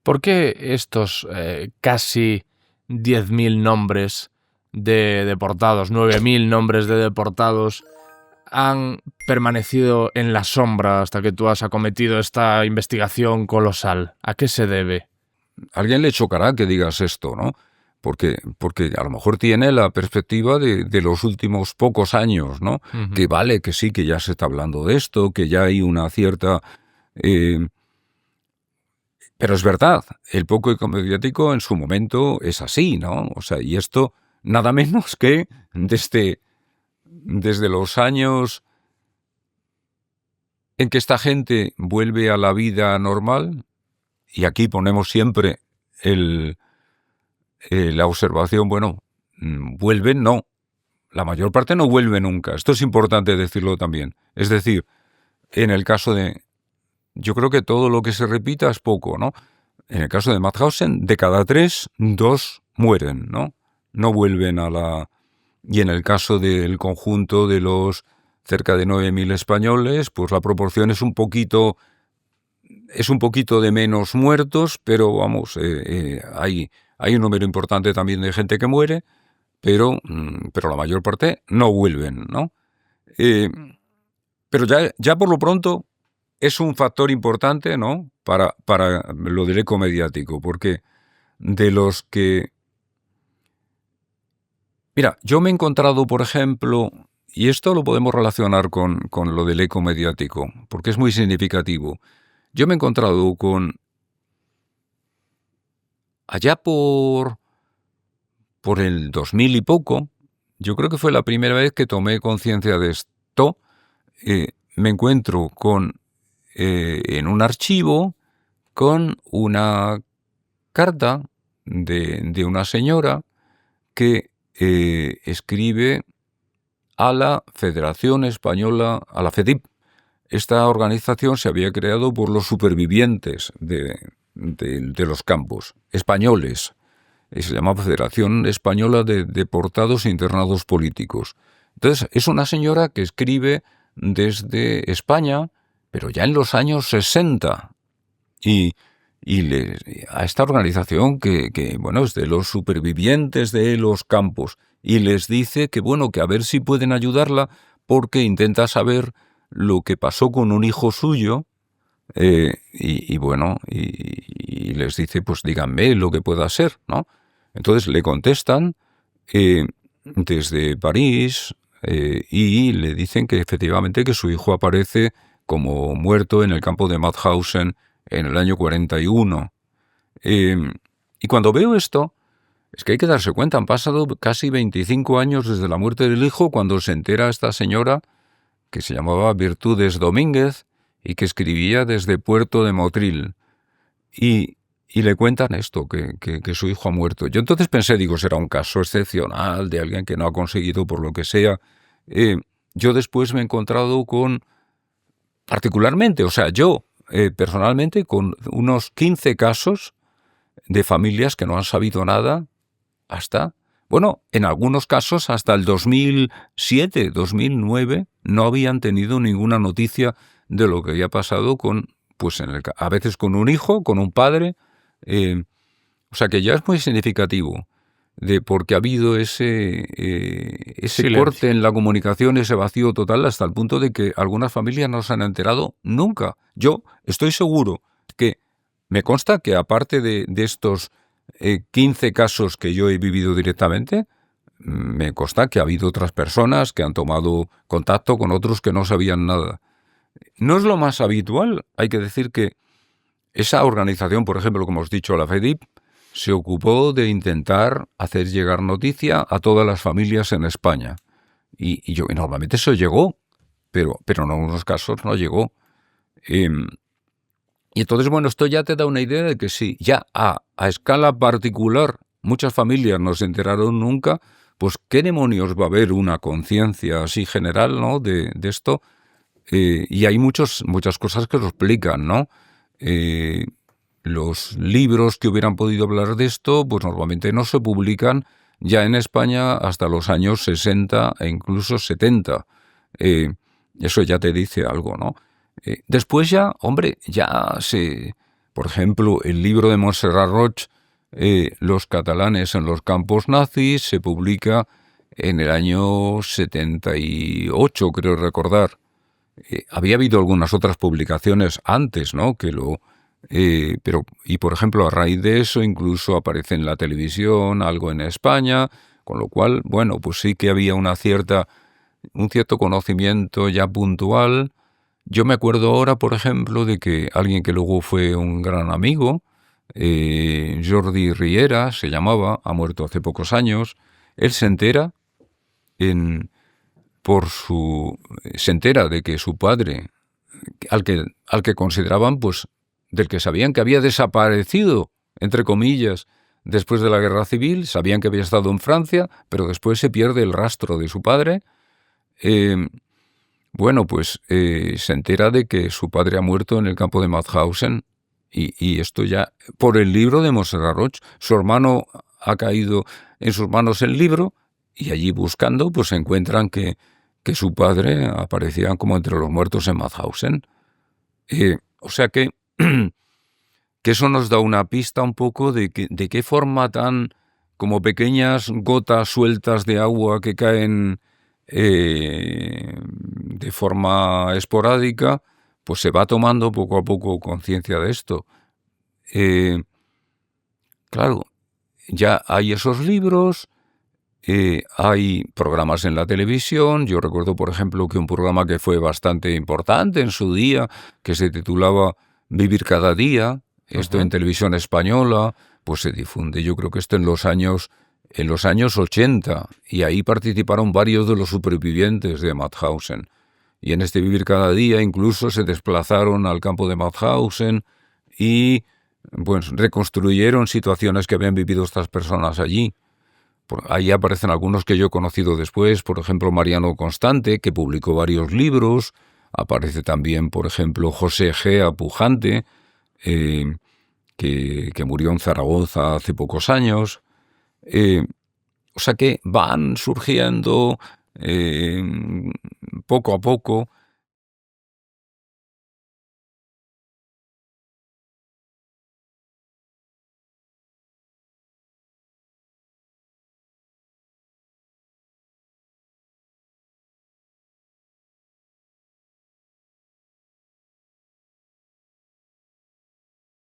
¿Por qué estos casi 10.000 nombres de deportados, 9.000 nombres de deportados han permanecido en la sombra hasta que tú has acometido esta investigación colosal? ¿A qué se debe? A alguien le chocará que digas esto, ¿no? Porque a lo mejor tiene la perspectiva de los últimos pocos años, ¿no? Ujú. Que vale, que sí, que ya se está hablando de esto, que ya hay una cierta... pero es verdad, el poco eco mediático en su momento es así, ¿no? O sea, y esto nada menos que desde los años en que esta gente vuelve a la vida normal, y aquí ponemos siempre la observación, bueno, vuelven, no, la mayor parte no vuelve nunca. Esto es importante decirlo también. Es decir, en el caso de... Yo creo que todo lo que se repita es poco, ¿no? En el caso de Mauthausen, de cada 3, 2 mueren, ¿no? No vuelven a la... Y en el caso del conjunto de los cerca de 9.000 españoles, pues la proporción es un poquito de menos muertos, pero vamos, hay un número importante también de gente que muere, pero la mayor parte no vuelven, ¿no? Pero ya por lo pronto es un factor importante, ¿no? Para lo del eco mediático, porque de los que... Mira, yo me he encontrado, por ejemplo, y esto lo podemos relacionar con lo del eco mediático, porque es muy significativo. Yo me he encontrado con... Allá por el 2000 y poco, yo creo que fue la primera vez que tomé conciencia de esto, me encuentro en un archivo con una carta de una señora que escribe a la Federación Española, a la FEDIP. Esta organización se había creado por los supervivientes de los campos españoles. Se llama Federación Española de Deportados e Internados Políticos. Entonces, es una señora que escribe desde España, pero ya en los años 60. Y a esta organización que bueno, es de los supervivientes de los campos, y les dice que bueno, que a ver si pueden ayudarla porque intenta saber lo que pasó con un hijo suyo, y bueno, y les dice, pues díganme lo que pueda ser, ¿no? Entonces le contestan desde París, y le dicen que efectivamente que su hijo aparece como muerto en el campo de Mauthausen en el año 41. Y cuando veo esto, es que hay que darse cuenta, han pasado casi 25 años desde la muerte del hijo, cuando se entera esta señora, que se llamaba Virtudes Domínguez, y que escribía desde Puerto de Motril. Y le cuentan esto, que su hijo ha muerto. Yo entonces pensé, digo, será un caso excepcional de alguien que no ha conseguido por lo que sea. Yo después me he encontrado particularmente, o sea, yo personalmente, con unos 15 casos de familias que no han sabido nada hasta, bueno, en algunos casos hasta el 2007, 2009, no habían tenido ninguna noticia de lo que había pasado pues a veces con un hijo, con un padre. O sea que ya es muy significativo porque ha habido ese corte en la comunicación, ese vacío total, hasta el punto de que algunas familias no se han enterado nunca. Yo estoy seguro que me consta que aparte de estos 15 casos que yo he vivido directamente, me consta que ha habido otras personas que han tomado contacto con otros que no sabían nada. No es lo más habitual. Hay que decir que esa organización, por ejemplo, como os he dicho, la FEDIP, se ocupó de intentar hacer llegar noticia a todas las familias en España. Y normalmente eso llegó, pero en algunos casos no llegó. Y entonces, bueno, esto ya te da una idea de que sí, ya a escala particular, muchas familias no se enteraron nunca, pues qué demonios va a haber una conciencia así general, ¿no?, de esto. Y hay muchas cosas que lo explican, ¿no? Los libros que hubieran podido hablar de esto, pues normalmente no se publican ya en España hasta los años 60 e incluso 70. Eso ya te dice algo, ¿no? Después ya, hombre, Por ejemplo, el libro de Montserrat Roig, Los catalanes en los campos nazis, se publica en el año 78, creo recordar. Había habido algunas otras publicaciones antes, ¿no? Y por ejemplo, a raíz de eso incluso aparece en la televisión, algo en España, con lo cual, bueno, pues sí que había un cierto conocimiento ya puntual. Yo me acuerdo ahora, por ejemplo, de que alguien que luego fue un gran amigo, Jordi Riera se llamaba, ha muerto hace pocos años, él se entera de que su padre, al que consideraban, pues, del que sabían que había desaparecido, entre comillas, después de la Guerra Civil, sabían que había estado en Francia, pero después se pierde el rastro de su padre. Se entera de que su padre ha muerto en el campo de Mauthausen, y esto ya por el libro de Montserrat Roig. Su hermano ha caído en sus manos el libro, y allí buscando, pues encuentran que su padre aparecía como entre los muertos en Mauthausen. O sea que eso nos da una pista un poco de qué forma tan como pequeñas gotas sueltas de agua que caen de forma esporádica, pues se va tomando poco a poco conciencia de esto. Claro, ya hay esos libros, hay programas en la televisión. Yo recuerdo, por ejemplo, que un programa que fue bastante importante en su día, que se titulaba Vivir cada día, esto en televisión española, pues se difunde. Yo creo que esto en los años 80, y ahí participaron varios de los supervivientes de Mauthausen. Y en este Vivir cada día incluso se desplazaron al campo de Mauthausen y pues reconstruyeron situaciones que habían vivido estas personas allí. Ahí aparecen algunos que yo he conocido después, por ejemplo, Mariano Constante, que publicó varios libros. Aparece también, por ejemplo, José Gea Pujante, que murió en Zaragoza hace pocos años. O sea que van surgiendo poco a poco